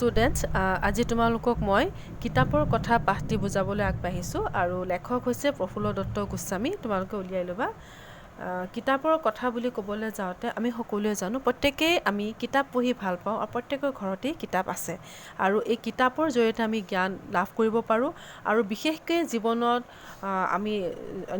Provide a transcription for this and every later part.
Students, আজি তোমালোকক মই কিতাপৰ কথা পাঠটি বুজাবলৈ আগবাঢ়িছোঁ আৰু লেখক হৈছে প্ৰফুল্ল দত্ত গোস্বামী। তোমালোকে উলিয়াই ল'বা। কিতাপৰ কথা বুলি ক'বলৈ যাওঁতে আমি সকলোৱে জানো, প্ৰত্যেকেই আমি কিতাপ পঢ়ি ভাল পাওঁ আৰু প্ৰত্যেকৰ ঘৰতেই কিতাপ আছে আৰু এই কিতাপৰ জৰিয়তে আমি জ্ঞান লাভ কৰিব পাৰোঁ আৰু বিশেষকৈ জীৱনত আমি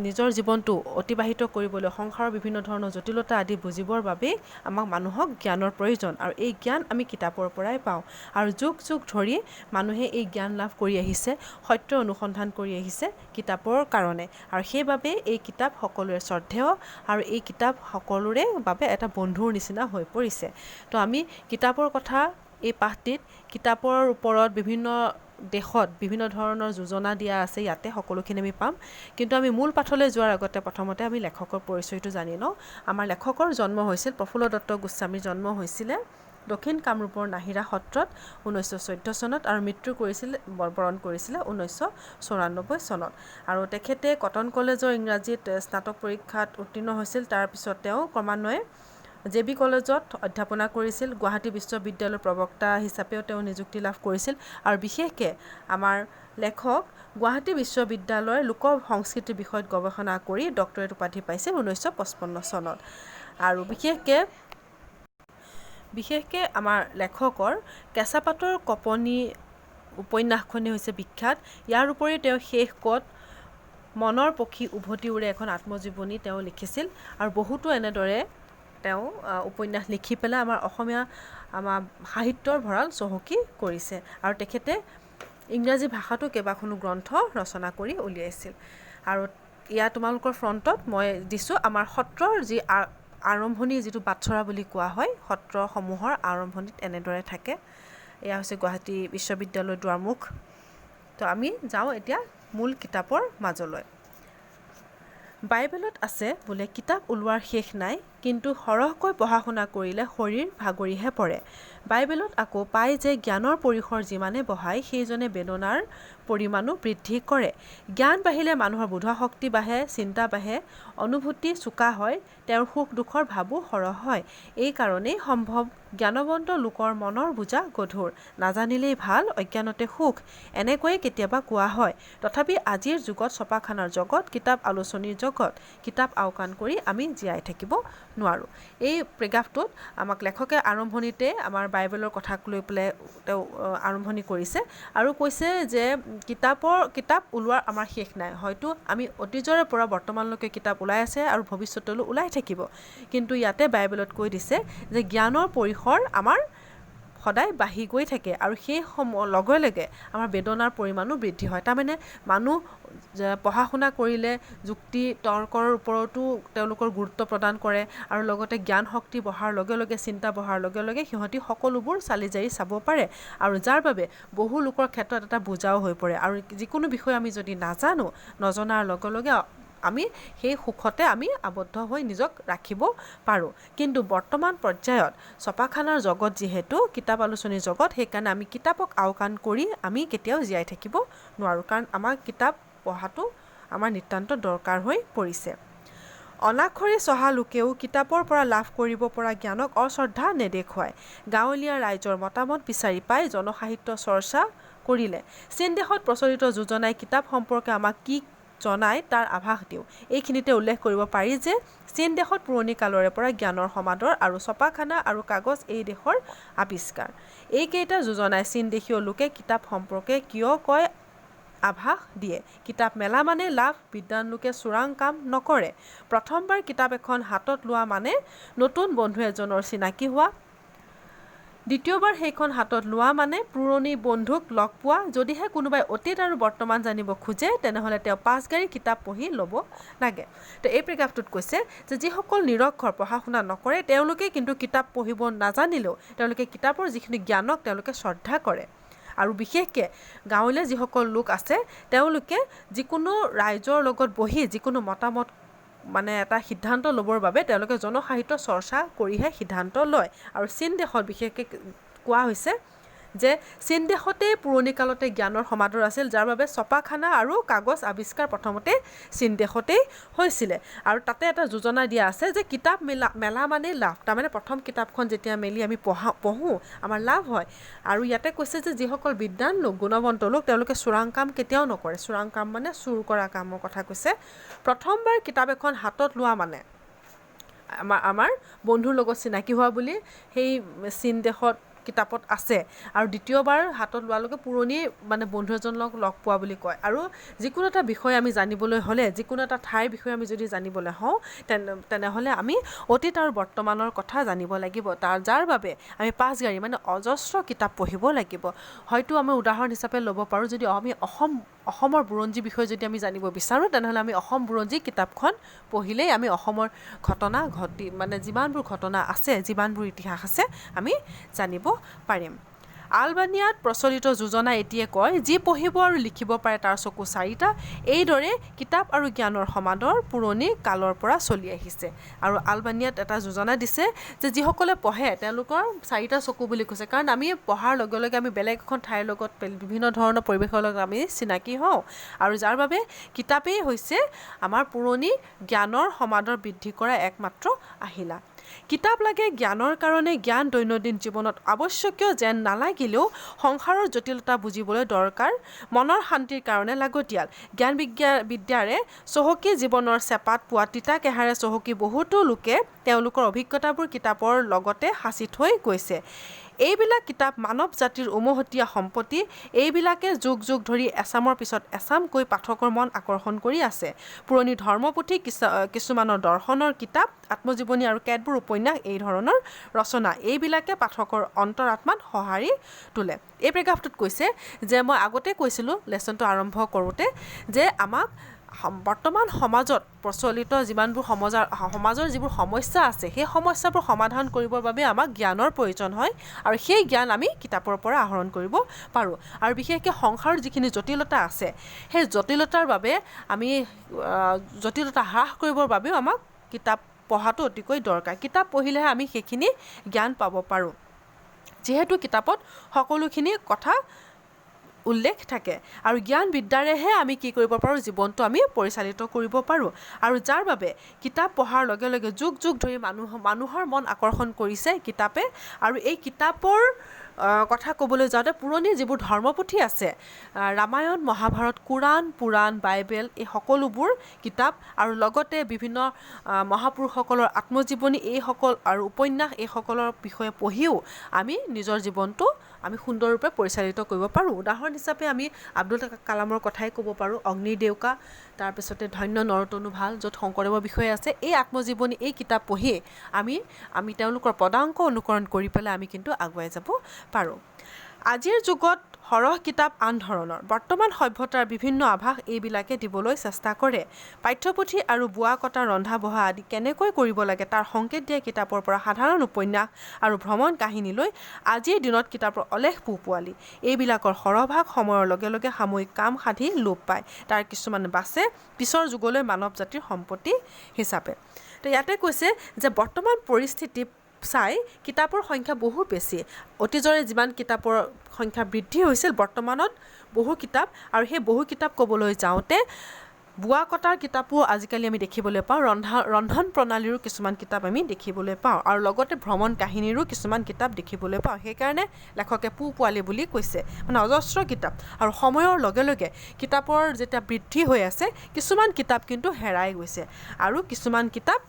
নিজৰ জীৱনটো অতিবাহিত কৰিবলৈ সংসাৰৰ বিভিন্ন ধৰণৰ জটিলতা আদি বুজিবৰ বাবেই আমাক মানুহক জ্ঞানৰ প্ৰয়োজন আৰু এই জ্ঞান আমি কিতাপৰ পৰাই পাওঁ আৰু যুগ যুগ ধৰি মানুহে এই জ্ঞান লাভ কৰি আহিছে, সত্য অনুসন্ধান কৰি আহিছে কিতাপৰ কাৰণে আৰু সেইবাবে এই কিতাপ সকলোৰে শ্ৰদ্ধেয় আৰু এই কিতাপ সকলোৰে বাবে এটা বন্ধুৰ নিচিনা হৈ পৰিছে। তো আমি কিতাপৰ কথা এই পাঠটিত কিতাপৰ ওপৰত বিভিন্ন দেশত বিভিন্ন ধৰণৰ যোজনা দিয়া আছে, ইয়াতে সকলোখিনি আমি পাম। কিন্তু আমি মূল পাঠলৈ যোৱাৰ আগতে প্ৰথমতে আমি লেখকৰ পৰিচয়টো জানি লওঁ। আমাৰ লেখকৰ জন্ম হৈছিল, প্ৰফুল্ল দত্ত গোস্বামীৰ জন্ম হৈছিলে দক্ষিণ কামৰূপৰ নাহিৰা সত্ৰত 1914 চনত আৰু মৃত্যু বৰণ কৰিছিলে 1994 চনত। আৰু তেখেতে কটন কলেজৰ ইংৰাজীত স্নাতক পৰীক্ষাত উত্তীৰ্ণ হৈছিল। তাৰপিছত তেওঁ ক্ৰমান্বয়ে JB কলেজত অধ্যাপনা কৰিছিল। গুৱাহাটী বিশ্ববিদ্যালয়ৰ প্ৰবক্তা হিচাপেও তেওঁ নিযুক্তি লাভ কৰিছিল আৰু বিশেষকৈ আমাৰ লেখক গুৱাহাটী বিশ্ববিদ্যালয়ৰ লোক সংস্কৃতিৰ বিষয়ত গৱেষণা কৰি ডক্টৰেট উপাধি পাইছিল 1955 চনত। আৰু বিশেষকৈ আমাৰ লেখকৰ কেঁচাপাতৰ কঁপনি উপন্যাসখনেই হৈছে বিখ্যাত। ইয়াৰ উপৰি তেওঁ শেষ ক'ত, মনৰ পক্ষী উভতি উৰে এখন আত্মজীৱনী তেওঁ লিখিছিল আৰু বহুতো এনেদৰে তেওঁ উপন্যাস লিখি পেলাই আমাৰ অসমীয়া সাহিত্যৰ ভঁৰাল চহকী কৰিছে আৰু তেখেতে ইংৰাজী ভাষাতো কেইবাখনো গ্ৰন্থ ৰচনা কৰি উলিয়াইছিল। আৰু ইয়াত তোমালোকৰ ফ্ৰণ্টত মই দিছোঁ আমাৰ সত্ৰৰ যি আৰম্ভণি, যিটো বাটচৰা বুলি কোৱা হয়, সত্ৰসমূহৰ আৰম্ভণিত এনেদৰে থাকে। এয়া হৈছে গুৱাহাটী বিশ্ববিদ্যালয়ৰ দুৱাৰমুখ। তো আমি যাওঁ এতিয়া মূল কিতাপৰ মাজলৈ। বাইবেলত আছে বোলে, কিতাপ ওলোৱাৰ শেষ নাই, কিন্তু সৰহকৈ পঢ়া শুনা কৰিলে শৰীৰ ভাগৰিহে পৰে। বাইবেলত আকৌ পায় যে জ্ঞানৰ পৰিসৰ যিমানে বঢ়ায় সেইজনে বেদনাৰ পৰিমাণো বৃদ্ধি কৰে। জ্ঞান বাঢ়িলে মানুহৰ বোধশক্তি বাঢ়ে, চিন্তা বাঢ়ে, অনুভূতি চোকা হয়, তেওঁৰ সুখ দুখৰ ভাবো সৰহ হয়। এই কাৰণেই সম্ভৱ জ্ঞানৱন্ত লোকৰ মনৰ বোজা গধুৰ, নাজানিলেই ভাল, অজ্ঞানতে সুখ, এনেকৈয়ে কেতিয়াবা কোৱা হয়। তথাপি আজিৰ যুগত ছপাখানাৰ জগত, কিতাপ আলোচনীৰ জগত, কিতাপ আওকাণ কৰি আমি জীয়াই থাকিব নোৱাৰোঁ। এই পেৰেগ্ৰাফটোত আমাক লেখকে আৰম্ভণিতে আমাৰ বাইবেলৰ কথাক লৈ পেলাই তেওঁ আৰম্ভণি কৰিছে আৰু কৈছে যে কিতাপ ওলোৱাৰ আমাৰ শেষ নাই। হয়তো আমি অতীজৰে পৰা বৰ্তমানলৈকে কিতাপ ওলাই আছে আৰু ভৱিষ্যতলৈ ওলাই থাকিব, কিন্তু ইয়াতে বাইবেলত কৈ দিছে যে জ্ঞানৰ পৰিসৰ আমাৰ সদায় বাঢ়ি গৈ থাকে আৰু সেই লগে লগে আমাৰ বেদনাৰ পৰিমাণো বৃদ্ধি হয়। তাৰমানে মানুহ পঢ়া শুনা কৰিলে যুক্তি তৰ্কৰ ওপৰতো তেওঁলোকৰ গুৰুত্ব প্ৰদান কৰে আৰু লগতে জ্ঞান শক্তি বঢ়াৰ লগে লগে, চিন্তা বঢ়াৰ লগে লগে সিহঁতি সকলোবোৰ চালি জাৰি চাব পাৰে আৰু যাৰ বাবে বহু লোকৰ ক্ষেত্ৰত এটা বোজাও হৈ পৰে। আৰু যিকোনো বিষয় আমি যদি নজনাৰ লগে লগে আমি সেই সুখতে আমি আবদ্ধ হৈ নিজক ৰাখিব পাৰোঁ। কিন্তু বৰ্তমান পৰ্যায়ত ছপাখানাৰ জগত যিহেতু কিতাপ আলোচনীৰ জগত, সেইকাৰণে আমি কিতাপক আওকাণ কৰি আমি কেতিয়াও জীয়াই থাকিব নোৱাৰোঁ, কাৰণ আমাৰ কিতাপ পঢ়াটো আমাৰ নিতান্ত দৰকাৰ হৈ পৰিছে। অনাখৰি চহা লোকেও কিতাপৰ পৰা লাভ কৰিব পৰা জ্ঞানক অশ্ৰদ্ধা নেদেখুৱায়। গাঁৱলীয়া ৰাইজৰ মতামত বিচাৰি পাই জনসাহিত্য চৰ্চা কৰিলে। চীন দেশত প্ৰচলিত যোজনাই কিতাপ সম্পৰ্কে আমাক কি জনাই তাৰ আভাস দিওঁ। এইখিনিতে উল্লেখ কৰিব পাৰি যে চীন দেশত পুৰণি কালৰে পৰা জ্ঞানৰ সমাদৰ আৰু ছপাখানা আৰু কাগজ এই দেশৰ আৱিষ্কাৰ। এইকেইটা যোজনাই চীন দেশীয় লোকে কিতাপ সম্পৰ্কে কিয় কয় আভাস দিয়ে। কিতাপ মেলা মানে লাভ, বিদ্বান লোকে চোৰাং কাম নকৰে। প্ৰথমবাৰ কিতাপ এখন হাতত লোৱা মানে নতুন বন্ধু এজনৰ চিনাকি হোৱা, দ্বিতীয়বাৰ সেইখন হাতত লোৱা মানে পুৰণি বন্ধুক লগ পোৱা। যদিহে কোনোবাই অতীত আৰু বৰ্তমান জানিব খোজে তেনেহ'লে তেওঁ 5 গাড়ী কিতাপ পঢ়ি ল'ব লাগে। তো এই পেৰেগ্ৰাফটোত কৈছে যে যিসকল নিৰক্ষৰ, পঢ়া শুনা নকৰে, তেওঁলোকে কিন্তু কিতাপ পঢ়িব নাজানিলেও তেওঁলোকে কিতাপৰ যিখিনি জ্ঞানক তেওঁলোকে শ্ৰদ্ধা কৰে। আৰু বিশেষকৈ গাঁৱলীয়া যিসকল লোক আছে তেওঁলোকে যিকোনো ৰাইজৰ লগত বহি যিকোনো মতামত এটা সিদ্ধান্ত ল'বৰ বাবে তেওঁলোকে জনসাহিত্য চৰ্চা কৰিহে সিদ্ধান্ত লয়। আৰু চীন দেশত বিশেষকৈ কোৱা হৈছে যে চীন দেশতেই পুৰণি কালতে জ্ঞানৰ সমাদৰ আছিল, যাৰ বাবে ছপাখানা আৰু কাগজ আৱিষ্কাৰ প্ৰথমতে চীন দেশতেই হৈছিলে। আৰু তাতে এটা যোজনা দিয়া আছে যে কিতাপ মেলা মানে লাভ, তাৰমানে প্ৰথম কিতাপখন যেতিয়া মেলি আমি পঢ়োঁ আমাৰ লাভ হয়। আৰু ইয়াতে কৈছে যে যিসকল বিদ্বান লোক, গুণৱন্ত লোক, তেওঁলোকে চোৰাং কাম কেতিয়াও নকৰে। চোৰাং কাম মানে চুৰ কৰা কামৰ কথা কৈছে। প্ৰথমবাৰ কিতাপ এখন হাতত লোৱা মানে আমাৰ বন্ধুৰ লগত চিনাকি হোৱা বুলি সেই চীন দেশত কিতাপত আছে। আৰু দ্বিতীয়বাৰ হাতত লোৱালৈকে পুৰণি মানে বন্ধু এজনক লগ পোৱা বুলি কয়। আৰু যিকোনো এটা বিষয় আমি জানিবলৈ হ'লে, যিকোনো এটা ঠাইৰ বিষয়ে আমি যদি জানিবলৈ হওঁ তেনেহ'লে আমি অতীত আৰু বৰ্তমানৰ কথা জানিব লাগিব। যাৰ বাবে আমি পাঁচগাড়ী মানে অজস্ৰ কিতাপ পঢ়িব লাগিব। হয়তো আমি উদাহৰণ হিচাপে ল'ব পাৰোঁ, যদি আমি অসমৰ বুৰঞ্জী বিষয়ে যদি আমি জানিব বিচাৰোঁ, তেনেহ'লে আমি অসম বুৰঞ্জী কিতাপখন পঢ়িলেই আমি অসমৰ মানে যিমানবোৰ ঘটনা আছে, যিমানবোৰ ইতিহাস আছে, আমি জানিব পাৰিম। আলবানিয়াত প্ৰচলিত যোজনা এটিয়ে কয়, যি পঢ়িব আৰু লিখিব পাৰে তাৰ চকু চাৰিটা। এইদৰে কিতাপ আৰু জ্ঞানৰ সমাদৰ পুৰণি কালৰ পৰা চলি আহিছে। আৰু আলবানিয়াত এটা যোজনা দিছে যে যিসকলে পঢ়ে তেওঁলোকৰ চাৰিটা চকু বুলি কৈছে। কাৰণ আমি পঢ়াৰ লগে লগে আমি বেলেগ এখন ঠাইৰ লগত বিভিন্ন ধৰণৰ পৰিৱেশৰ লগত আমি চিনাকি হওঁ। আৰু যাৰ বাবে কিতাপেই হৈছে আমাৰ পুৰণি জ্ঞানৰ সমাদৰ বৃদ্ধি কৰা একমাত্ৰ আহিলা। কিতাপ লাগে জ্ঞানৰ কাৰণে। জ্ঞান দৈনন্দিন জীৱনত আৱশ্যকীয় যেন নালাগিলেও সংসাৰৰ জটিলতা বুজিবলৈ দৰকাৰ, মনৰ শান্তিৰ কাৰণে লাগতিয়াল। জ্ঞান বিদ্যাৰে চহকী জীৱনৰ চেপাত পোৱা তিতা কেঁহাৰে চহকী বহুতো লোকে তেওঁলোকৰ অভিজ্ঞতাবোৰ কিতাপৰ লগতে সাঁচি থৈ গৈছে। এইবিলাক কিতাপ মানৱ জাতিৰ উমহতীয়া সম্পত্তি। এইবিলাকে যুগ যুগ ধৰি এচামৰ পিছত এচামকৈ পাঠকৰ মন আকৰ্ষণ কৰি আছে। পুৰণি ধৰ্মপুথি, কিছুমানৰ দৰ্শনৰ কিতাপ, আত্মজীৱনী আৰু কেতবোৰ উপন্যাস, এই ধৰণৰ ৰচনা, এইবিলাকে পাঠকৰ অন্তৰাত্মাত সঁহাৰি তোলে। এই পেৰাগ্ৰাফটোত কৈছে যে মই আগতে কৈছিলোঁ লেচনটো আৰম্ভ কৰোঁতে যে আমাক বৰ্তমান সমাজত প্ৰচলিত যিমানবোৰ সমাজৰ যিবোৰ সমস্যা আছে, সেই সমস্যাবোৰ সমাধান কৰিবৰ বাবে আমাক জ্ঞানৰ প্ৰয়োজন হয়। আৰু সেই জ্ঞান আমি কিতাপৰ পৰা আহৰণ কৰিব পাৰোঁ। আৰু বিশেষকৈ সংসাৰৰ যিখিনি জটিলতা আছে, সেই জটিলতাৰ বাবে আমি জটিলতা হ্ৰাস কৰিবৰ বাবেও আমাক কিতাপ পঢ়াটো অতিকৈ দৰকাৰ। কিতাপ পঢ়িলেহে আমি সেইখিনি জ্ঞান পাব পাৰোঁ, যিহেতু কিতাপত সকলোখিনি কথা উল্লেখ থাকে। আৰু জ্ঞান বিদ্যাৰেহে আমি কি কৰিব পাৰোঁ, জীৱনটো আমি পৰিচালিত কৰিব পাৰোঁ। আৰু যাৰ বাবে কিতাপ পঢ়াৰ লগে লগে যুগ যুগ ধৰি মানুহৰ মন আকৰ্ষণ কৰিছে কিতাপে। আৰু এই কিতাপৰ কথা ক'বলৈ যাওঁতে পুৰণি যিবোৰ ধৰ্মপুথি আছে, ৰামায়ণ, মহাভাৰত, কোৰাণ, পুৰাণ, বাইবেল, এই সকলোবোৰ কিতাপ আৰু লগতে বিভিন্ন মহাপুৰুষসকলৰ আত্মজীৱনী আৰু উপন্যাস, এইসকলৰ বিষয়ে পঢ়িও আমি নিজৰ জীৱনটো আমি সুন্দৰৰূপে পৰিচালিত কৰিব পাৰোঁ। উদাহৰণ হিচাপে আমি আব্দুল কালামৰ কথাই ক'ব পাৰোঁ, অগ্নিৰ ডেউকা, তাৰপিছতে ধন্য নৰতনু ভাল, য'ত শংকৰদেৱৰ বিষয়ে আছে। এই আত্মজীৱনী, এই কিতাপ পঢ়িয়ে আমি তেওঁলোকৰ পদাংক অনুকৰণ কৰি পেলাই আমি কিন্তু আগুৱাই যাব পাৰোঁ। আজিৰ যুগত সৰহ কিতাপ আন ধৰণৰ। বৰ্তমান সভ্যতাৰ বিভিন্ন আভাস এইবিলাকে দিবলৈ চেষ্টা কৰে। পাঠ্যপুথি আৰু বোৱা কটা, ৰন্ধা বঢ়া আদি কেনেকৈ কৰিব লাগে তাৰ সংকেত দিয়া কিতাপৰ পৰা সাধাৰণ উপন্যাস আৰু ভ্ৰমণ কাহিনীলৈ আজিৰ দিনত কিতাপৰ অলেখ পোৱালি। এইবিলাকৰ সৰহভাগ সময়ৰ লগে লগে সাময়িক কাম সাধি লোপ পায়। তাৰ কিছুমান বাছে পিছৰ যুগলৈ মানৱ জাতিৰ সম্পত্তি হিচাপে। তো ইয়াতে কৈছে যে বৰ্তমান পৰিস্থিতি চাই কিতাপৰ সংখ্যা বহুত বেছি। অতীজৰে যিমান কিতাপৰ সংখ্যা বৃদ্ধি হৈছিল, বৰ্তমানত বহু কিতাপ। আৰু সেই বহু কিতাপ ক'বলৈ যাওঁতে বোৱা কটাৰ কিতাপো আজিকালি আমি দেখিবলৈ পাওঁ, ৰন্ধন প্ৰণালীৰো কিছুমান কিতাপ আমি দেখিবলৈ পাওঁ, আৰু লগতে ভ্ৰমণ কাহিনীৰো কিছুমান কিতাপ দেখিবলৈ পাওঁ। সেইকাৰণে লেখকে পোৱালি বুলি কৈছে, মানে অজস্ৰ কিতাপ। আৰু সময়ৰ লগে লগে কিতাপৰ যেতিয়া বৃদ্ধি হৈ আছে, কিছুমান কিতাপ কিন্তু হেৰাই গৈছে, আৰু কিছুমান কিতাপ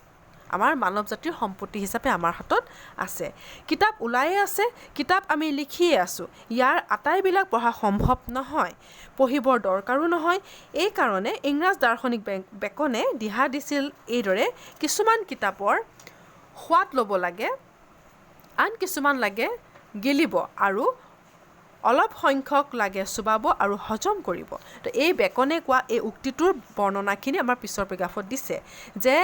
আমাৰ মানৱ জাতিৰ সম্পত্তি হিচাপে আমাৰ হাতত আছে। কিতাপ ওলায়ে আছে, কিতাপ আমি লিখিয়ে আছোঁ। ইয়াৰ আটাইবিলাক পঢ়া সম্ভৱ নহয়, পঢ়িবৰ দৰকাৰো নহয়। এইকাৰণে ইংৰাজ দাৰ্শনিক বেকনে দিহা দিছিল এইদৰে, কিছুমান কিতাপৰ সোৱাদ ল'ব লাগে, আন কিছুমান লাগে গিলিব, আৰু অলপ সংখ্যক লাগে চুবাব আৰু হজম কৰিব। তো এই বেকনে কোৱা এই উক্তিটোৰ বৰ্ণনাখিনি আমাৰ পিছৰ পেৰাগ্ৰাফত দিছে যে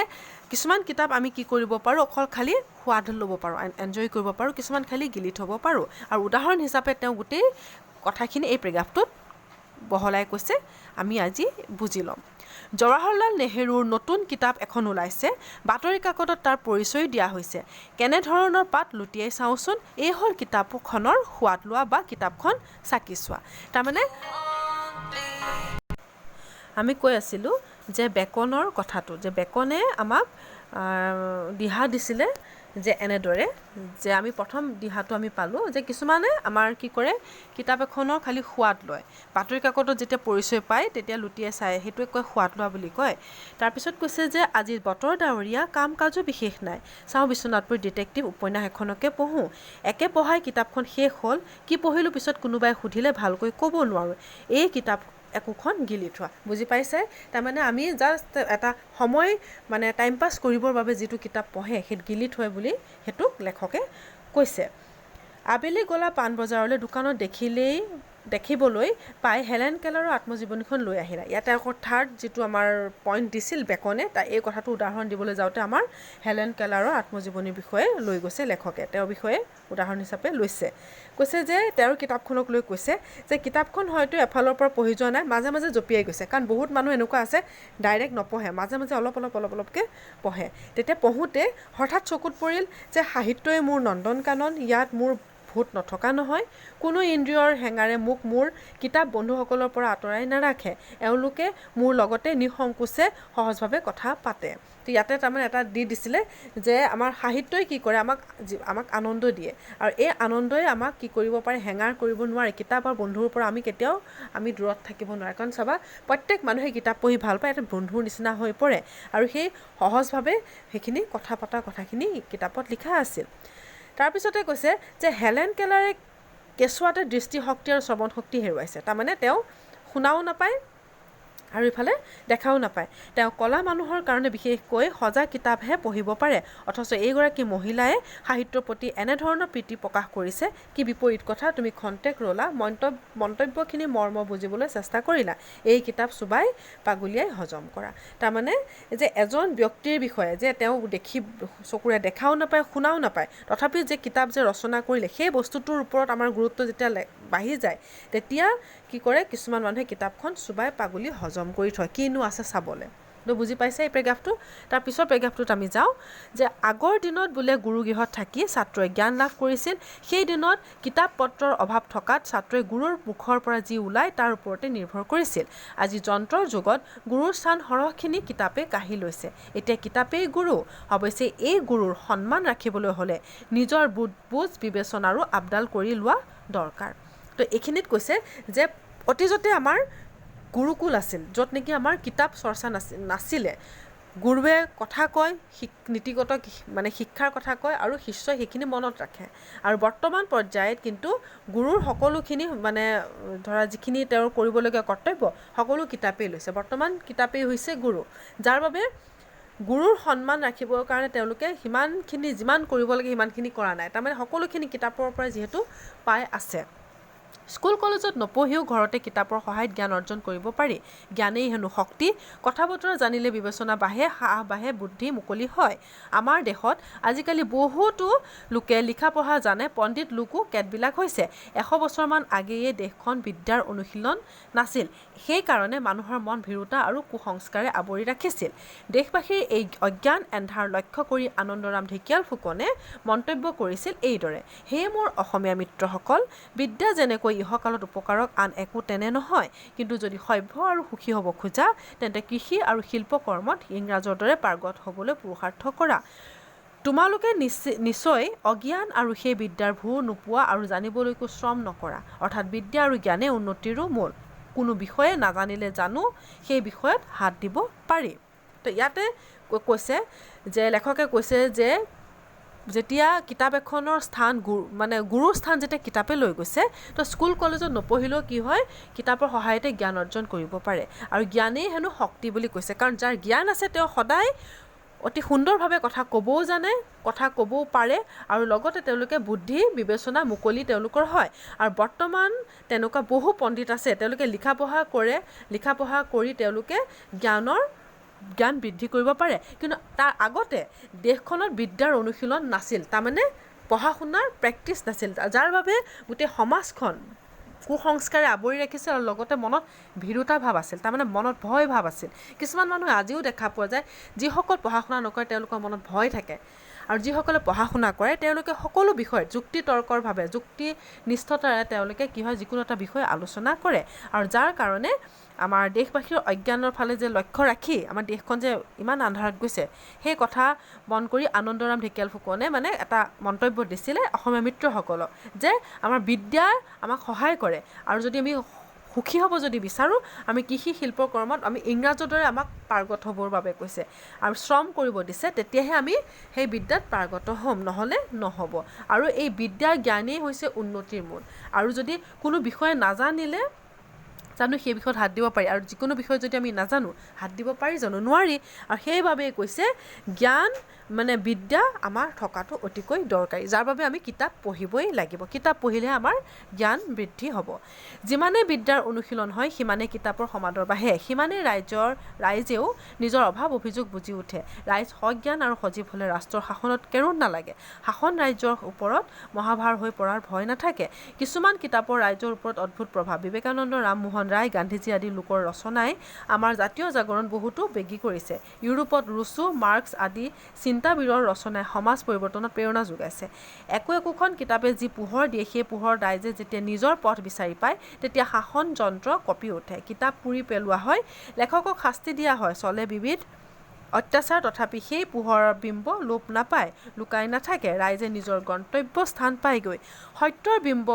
কিছুমান কিতাপ আমি কি কৰিব পাৰোঁ, অকল খালি সোৱাদ ল'ব পাৰোঁ, এনজয় কৰিব পাৰোঁ, কিছুমান খালি গিলি থ'ব পাৰোঁ। আৰু উদাহৰণ হিচাপে তেওঁ গোটেই কথাখিনি এই পেৰাগ্ৰাফটোত বহলাই কৈছে, আমি আজি বুজি ল'ম। জৱাহৰলাল নেহেৰুৰ নতুন কিতাপ এখন ওলাইছে, বাতৰি কাকতত তাৰ পৰিচয় দিয়া হৈছে। কেনেধৰণৰ পাত লুটিয়াই চাওঁচোন, এই হ'ল কিতাপখনৰ সোৱাদ লোৱা বা কিতাপখন চাকি চোৱা। তাৰমানে আমি কৈ আছিলোঁ যে বেকনৰ কথাটো, যে বেকনে আমাক দিহা দিছিলে যে এনেদৰে, যে আমি প্ৰথম দিহাটো আমি পালোঁ যে কিছুমানে আমাৰ কি কৰে, কিতাপ এখনৰ খালি সোৱাদ লয়। বাতৰি কাকতত যেতিয়া পৰিচয় পায় তেতিয়া লুটিয়াই চায়, সেইটোৱে কয় সোৱাদ লোৱা বুলি কয়। তাৰপিছত কৈছে যে আজি বতৰ ডাৱৰীয়া, কাম কাজো বিশেষ নাই, চাওঁ বিশ্বনাথপুৰ ডিটেক্টিভ উপন্যাস এখনকে পঢ়োঁ। একে পঢ়াই কিতাপখন শেষ হ'ল, কি পঢ়িলোঁ পিছত কোনোবাই সুধিলে ভালকৈ ক'ব নোৱাৰোঁ, এই কিতাপ একোখন গিলি থোৱা। বুজি পাইছে? তাৰমানে আমি জাষ্ট এটা সময় মানে টাইম পাছ কৰিবৰ বাবে যিটো কিতাপ পঢ়ে সেইটো গিলি থয় বুলি সেইটোক লেখকে কৈছে। আবেলি গলা পাণ বজাৰলৈ, দোকানত দেখিবলৈ পাই হেলেন কেলাৰৰ আত্মজীৱনীখন লৈ আহিলা। ইয়াতে আকৌ থাৰ্ড যিটো আমাৰ পইণ্ট দিছিল বেকনে, তাৰ এই কথাটো উদাহৰণ দিবলৈ যাওঁতে আমাৰ হেলেন কেলাৰৰ আত্মজীৱনীৰ বিষয়ে লৈ গৈছে লেখকে, তেওঁৰ বিষয়ে উদাহৰণ হিচাপে লৈছে। কৈছে যে তেওঁৰ কিতাপখনক লৈ কৈছে যে কিতাপখন হয়তো এফালৰ পৰা পঢ়ি যোৱা নাই, মাজে মাজে জঁপিয়াই গৈছে। কাৰণ বহুত মানুহ এনেকুৱা আছে ডাইৰেক্ট নপঢ়ে, মাজে মাজে অলপকৈ পঢ়ে। তেতিয়া পঢ়োঁতে হঠাৎ চকুত পৰিল যে সাহিত্যই মোৰ নন্দন কানন, ইয়াত মোৰ ভূত নথকা নহয়। কোনো ইন্দ্ৰিয়ৰ হেঙাৰে মোক মোৰ কিতাপ বন্ধুসকলৰ পৰা আঁতৰাই নাৰাখে, এওঁলোকে মোৰ লগতে নিসংকোচে সহজভাৱে কথা পাতে। তো ইয়াতে তাৰমানে এটা দিছিলে যে আমাৰ সাহিত্যই কি কৰে, আমাক আনন্দ দিয়ে, আৰু এই আনন্দই আমাক কি কৰিব পাৰে, হেঙাৰ কৰিব নোৱাৰে। কিতাপ আৰু বন্ধুৰ পৰা কেতিয়াও আমি দূৰত থাকিব নোৱাৰে। কাৰণ চাবা, প্ৰত্যেক মানুহে কিতাপ পঢ়ি ভাল পায়, এটা বন্ধুৰ নিচিনা হৈ পৰে, আৰু সেই সহজভাৱে সেইখিনি কথা পতা কথাখিনি কিতাপত লিখা আছিল। তাৰপিছতে কৈছে যে হেলেন কেলাৰে কেঁচুৱাতে দৃষ্টিশক্তি আৰু শ্ৰৱণ শক্তি হেৰুৱাইছে। তাৰমানে তেওঁ শুনাও নাপায় আৰু ইফালে দেখাও নাপায়। তেওঁ কলা মানুহৰ কাৰণে বিশেষকৈ সজা কিতাপহে পঢ়িব পাৰে, অথচ এইগৰাকী মহিলাই সাহিত্যৰ প্ৰতি এনেধৰণৰ প্ৰীতি প্ৰকাশ কৰিছে। কি বিপৰীত কথা, তুমি খন্তেক ৰলা, মন্তব্যখিনি মৰ্ম বুজিবলৈ চেষ্টা কৰিলা, এই কিতাপ চুবাই পাগুলিয়াই হজম কৰা। তাৰমানে যে এজন ব্যক্তিৰ বিষয়ে যে তেওঁ চকুৰে দেখাও নাপায়, শুনাও নাপায়, তথাপি যে কিতাপ যে ৰচনা কৰিলে, সেই বস্তুটোৰ ওপৰত আমাৰ গুৰুত্ব যেতিয়া বাঢ়ি যায়, তেতিয়া কি কৰে, কিছুমান মানুহে কিতাপখন চুবাই পাগুলি হজম কৰি থয়, কিনো আছে চাবলৈ। তো বুজি পাইছে এই পেৰেগ্ৰাফটো? তাৰ পিছৰ পেৰেগ্ৰাফটোত আমি যাওঁ যে আগৰ দিনত বোলে গুৰুগৃহত থাকি ছাত্ৰই জ্ঞান লাভ কৰিছিল, সেই দিনত কিতাপ পত্ৰৰ অভাৱ থকাত ছাত্ৰই গুৰুৰ মুখৰ পৰা যি ওলায় তাৰ ওপৰতে নিৰ্ভৰ কৰিছিল। আজি যন্ত্ৰৰ যুগত গুৰুৰ স্থান সৰহখিনি কিতাপে কাঢ়ি লৈছে, এতিয়া কিতাপেই গুৰু। অৱশ্যে এই গুৰুৰ সন্মান ৰাখিবলৈ হ'লে নিজৰ বুজ বিবেচনা আৰু আবদাল কৰি লোৱা দৰকাৰ। তো এইখিনিত কৈছে যে অতীজতে আমাৰ গুৰুকুল আছিল, য'ত নেকি আমাৰ কিতাপ চৰ্চা নাছিলে। গুৰুৱে কথা কয়, নীতিগত মানে শিক্ষাৰ কথা কয়, আৰু শিষ্যই সেইখিনি মনত ৰাখে। আৰু বৰ্তমান পৰ্যায়ত কিন্তু গুৰুৰ সকলোখিনি মানে ধৰা যিখিনি তেওঁৰ কৰিবলগীয়া কৰ্তব্য সকলো কিতাপেই লৈছে। বৰ্তমান কিতাপেই হৈছে গুৰু, যাৰ বাবে গুৰুৰ সন্মান ৰাখিবৰ কাৰণে তেওঁলোকে যিমান কৰিব লাগে সিমানখিনি কৰা নাই। তাৰমানে সকলোখিনি কিতাপৰ পৰা যিহেতু পাই আছে। স্কুল কলেজত নপঢ়িও ঘৰতে কিতাপৰ সহায়ত জ্ঞান অৰ্জন কৰিব পাৰি। জ্ঞানেই হেনো শক্তি, কথা বতৰা জানিলে বিবেচনা বাঢ়ে, সাহ বাঢ়ে, বুদ্ধি মুকলি হয়। আমাৰ দেশত আজিকালি বহুতো লোকে লিখা পঢ়া জানে, পণ্ডিত লোকো কেতবিলাক হৈছে। 100 বছৰমান আগেয়ে দেশখন বিদ্যাৰ অনুশীলন নাছিল, সেইকাৰণে মানুহৰ মন ভীৰুতা আৰু কুসংস্কাৰে আৱৰি ৰাখিছিল। দেশবাসীৰ এই অজ্ঞান এন্ধাৰ লক্ষ্য কৰি আনন্দৰাম ঢেকীয়াল ফুকনে মন্তব্য কৰিছিল এইদৰে: হে মোৰ অসমীয়া মিত্ৰসকল, বিদ্যা যেনেকৈ ইহকালত উপকাৰক আন একো তেনে নহয়, কিন্তু যদি সভ্য আৰু সুখী হ'ব খোজা তেন্তে কৃষি আৰু শিল্পকৰ্মত ইংৰাজৰ দৰে পাৰ্গত হ'বলৈ পুৰুষাৰ্থ কৰা। তোমালোকে নিশ্চয় অজ্ঞান আৰু সেই বিদ্যাৰ ভূ নোপোৱা আৰু জানিবলৈকো শ্ৰম নকৰা, অৰ্থাৎ বিদ্যা আৰু জ্ঞানে উন্নতিৰো মূল। কোনো বিষয়ে নাজানিলে জানো সেই বিষয়ত হাত দিব পাৰি। তো ইয়াতে কৈছে যে লেখকে কৈছে যে যেতিয়া কিতাপ এখনৰ স্থান গুৰুৰ স্থান যেতিয়া কিতাপে লৈ গৈছে, তো স্কুল কলেজত নপঢ়িলেও কি হয়, কিতাপৰ সহায়তে জ্ঞান অৰ্জন কৰিব পাৰে। আৰু জ্ঞানেই হেনো শক্তি বুলি কৈছে, কাৰণ যাৰ জ্ঞান আছে তেওঁ সদায় অতি সুন্দৰভাৱে কথা ক'বও জানে, কথা ক'বও পাৰে, আৰু লগতে তেওঁলোকে বুদ্ধি বিবেচনা মুকলি তেওঁলোকৰ হয়। আৰু বৰ্তমান তেনেকুৱা বহু পণ্ডিত আছে, তেওঁলোকে লিখা পঢ়া কৰি তেওঁলোকে জ্ঞান বৃদ্ধি কৰিব পাৰে। কিন্তু তাৰ আগতে দেশখনত বিদ্যাৰ অনুশীলন নাছিল, তাৰমানে পঢ়া শুনাৰ প্ৰেক্টিচ নাছিল, যাৰ বাবে গোটেই সমাজখন কুসংস্কাৰে আৱৰি ৰাখিছিল আৰু লগতে মনত ভীৰুতা ভাৱ আছিল, তাৰমানে মনত ভয় ভাৱ আছিল। কিছুমান মানুহ আজিও দেখা পোৱা যায়, যিসকল পঢ়া শুনা নকৰে তেওঁলোকৰ মনত ভয় থাকে, আৰু যিসকলে পঢ়া শুনা কৰে তেওঁলোকে সকলো বিষয়ত যুক্তি তৰ্কৰভাৱে যুক্তিনিষ্ঠতাৰে তেওঁলোকে কি হয় যিকোনো এটা বিষয় আলোচনা কৰে, আৰু যাৰ কাৰণে আমাৰ দেশবাসীৰ অজ্ঞানৰ ফালে যে লক্ষ্য ৰাখি আমাৰ দেশখন যে ইমান আন্ধাৰত গৈছে, সেই কথা মন কৰি আনন্দৰাম ঢেকীয়াল ফুকনে মানে এটা মন্তব্য দিছিলে অসমীয়া মিত্ৰসকলক, যে আমাৰ বিদ্যাই আমাক সহায় কৰে, আৰু যদি আমি সুখী হ'ব যদি বিচাৰোঁ, আমি কৃষি শিল্প কৰ্মত আমি ইংৰাজৰ দৰে আমাক পাৰ্গত হ'বৰ বাবে কৈছে, আৰু শ্ৰম কৰিব দিছে, তেতিয়াহে আমি সেই বিদ্যাত পাৰ্গত হ'ম, নহ'লে নহ'ব। আৰু এই বিদ্যাৰ জ্ঞানেই হৈছে উন্নতিৰ মূল। আৰু যদি কোনো বিষয়ে নাজানিলে জানো সেই বিষয়ত হাত দিব পাৰি, আৰু যিকোনো বিষয় যদি আমি নাজানো হাত দিব পাৰি জানো? নোৱাৰি। আৰু সেইবাবেই কৈছে জ্ঞান মানে বিদ্যা আমাৰ থকাটো অতিকৈ দৰকাৰী, যাৰ বাবে আমি কিতাপ পঢ়িবই লাগিব। কিতাপ পঢ়িলেহে আমাৰ জ্ঞান বৃদ্ধি হ'ব। যিমানে বিদ্যাৰ অনুশীলন হয় সিমানে কিতাপৰ সমাদৰ বাঢ়ে, সিমানে ৰাইজেও নিজৰ অভাৱ অভিযোগ বুজি উঠে। ৰাইজ সজ্ঞান আৰু সজীৱ হ'লে ৰাষ্ট্ৰৰ শাসনত কেৰুণ নালাগে, শাসন ৰাজ্যৰ ওপৰত মহাভাৰ হৈ পৰাৰ ভয় নাথাকে। কিছুমান কিতাপৰ ৰাইজৰ ওপৰত অদ্ভুত প্ৰভাৱ। বিবেকানন্দ, ৰামমোহন ৰায়, গান্ধীজী আদি লোকৰ ৰচনাই আমাৰ জাতীয় জাগৰণ বহুতো বেগী কৰিছে। ইউৰোপত ৰুছো, মাৰ্ক্স আদি চিন্তাবীৰৰ ৰচনাই সমাজ পৰিৱৰ্তনত প্ৰেৰণা যোগাইছে। একোখন কিতাপে যি পোহৰ দিয়ে, সেই পোহৰ ৰাইজে যেতিয়া নিজৰ পথ বিচাৰি পায়, তেতিয়া শাসন যন্ত্ৰ কঁপি উঠে, কিতাপ পুৰি পেলোৱা হয়, লেখকক শাস্তি দিয়া হয়, চলে বিবিধ অত্যাচাৰ, তথাপি সেই পোহৰৰ বিম্ব লোপ নাপায়, লুকাই নাথাকে, ৰাইজে নিজৰ গন্তব্য স্থান পায়গৈ। সত্যৰ বিম্ব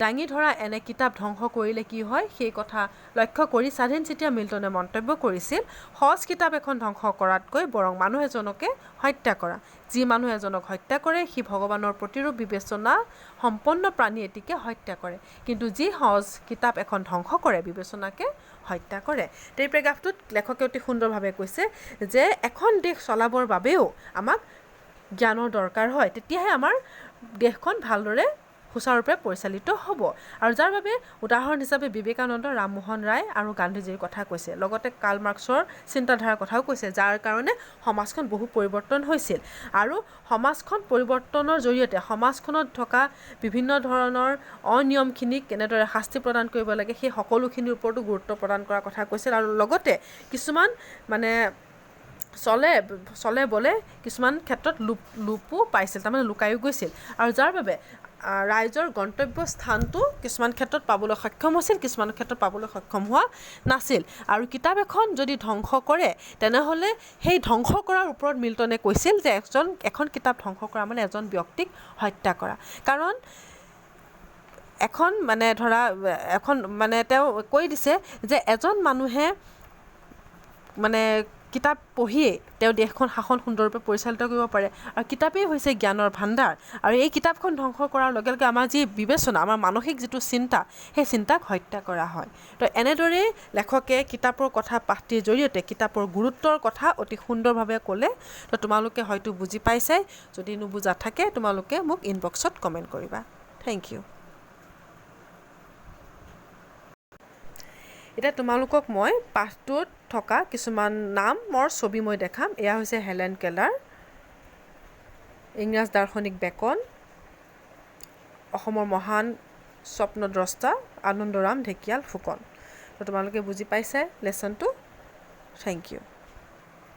দাঙি ধৰা এনে কিতাপ ধ্বংস কৰিলে কি হয়, সেই কথা লক্ষ্য কৰি স্বাধীন চেতিয়া মিল্টনে মন্তব্য কৰিছিল, সজ কিতাপ এখন ধ্বংস কৰাতকৈ বৰং মানুহ এজনকে হত্যা কৰা। যি মানুহ এজনক হত্যা কৰে সি ভগৱানৰ প্ৰতিৰূপ বিবেচনা সম্পন্ন প্ৰাণী এটিকে হত্যা কৰে, কিন্তু যি সজ কিতাপ এখন ধ্বংস কৰে বিবেচনাকে হত্যা কৰে। এই পেৰেগ্ৰাফটোত লেখকে অতি সুন্দৰভাৱে কৈছে যে এখন দেশ চলাবৰ বাবেও আমাক জ্ঞানৰ দৰকাৰ হয়, তেতিয়াহে আমাৰ দেশখন ভালদৰে সুচাৰুৰূপে পৰিচালিত হ'ব। আৰু যাৰ বাবে উদাহৰণ হিচাপে বিবেকানন্দ, ৰামমোহন ৰায় আৰু গান্ধীজীৰ কথা কৈছে, লগতে কাৰ্ল মাৰ্ক্সৰ চিন্তাধাৰাৰ কথাও কৈছে, যাৰ কাৰণে সমাজখন বহু পৰিৱৰ্তন হৈছিল। আৰু সমাজখন পৰিৱৰ্তনৰ জৰিয়তে সমাজখনত থকা বিভিন্ন ধৰণৰ অনিয়মখিনিক কেনেদৰে শাস্তি প্ৰদান কৰিব লাগে, সেই সকলোখিনিৰ ওপৰতো গুৰুত্ব প্ৰদান কৰাৰ কথা কৈছিল। আৰু লগতে কিছুমান মানে চলে বলে কিছুমান ক্ষেত্ৰত লোপো পাইছিল, তাৰমানে লুকায়ো গৈছিল, আৰু যাৰ বাবে ৰাইজৰ গন্তব্য স্থানটো কিছুমান ক্ষেত্ৰত পাবলৈ সক্ষম হৈছিল, কিছুমান ক্ষেত্ৰত পাবলৈ সক্ষম হোৱা নাছিল। আৰু কিতাপ এখন যদি ধ্বংস কৰে, তেনেহ'লে সেই ধ্বংস কৰাৰ ওপৰত মিল্টনে কৈছিল যে এখন কিতাপ ধ্বংস কৰা মানে এজন ব্যক্তিক হত্যা কৰা। কাৰণ এখন তেওঁ কৈ দিছে যে এজন মানুহে মানে কিতাপ পঢ়িয়েই তেওঁ দেশখন শাসন সুন্দৰৰূপে পৰিচালিত কৰিব পাৰে, আৰু কিতাপেই হৈছে জ্ঞানৰ ভাণ্ডাৰ। আৰু এই কিতাপখন ধ্বংস কৰাৰ লগে লগে আমাৰ যি বিবেচনা, আমাৰ মানসিক যিটো চিন্তা, সেই চিন্তাক হত্যা কৰা হয়। তো এনেদৰেই লেখকে কিতাপৰ কথা পাঠটিৰ জৰিয়তে কিতাপৰ গুৰুত্বৰ কথা অতি সুন্দৰভাৱে ক'লে। তো তোমালোকে হয়তো বুজি পাইছাই, যদি নুবুজা থাকে তোমালোকে মোক ইনবক্সত কমেণ্ট কৰিবা। Thank you. এতিয়া তোমালোকক মই পাঠটোত থকা কিছুমান নামৰ ছবি মই দেখাম। এয়া হৈছে হেলেন কেলাৰ, ইংৰাজ দাৰ্শনিক বেকন, অসমৰ মহান স্বপ্নদ্ৰষ্টা আনন্দৰাম ঢেকীয়াল ফুকন। তো তোমালোকে বুজি পাইছে লেচনটো। Thank U.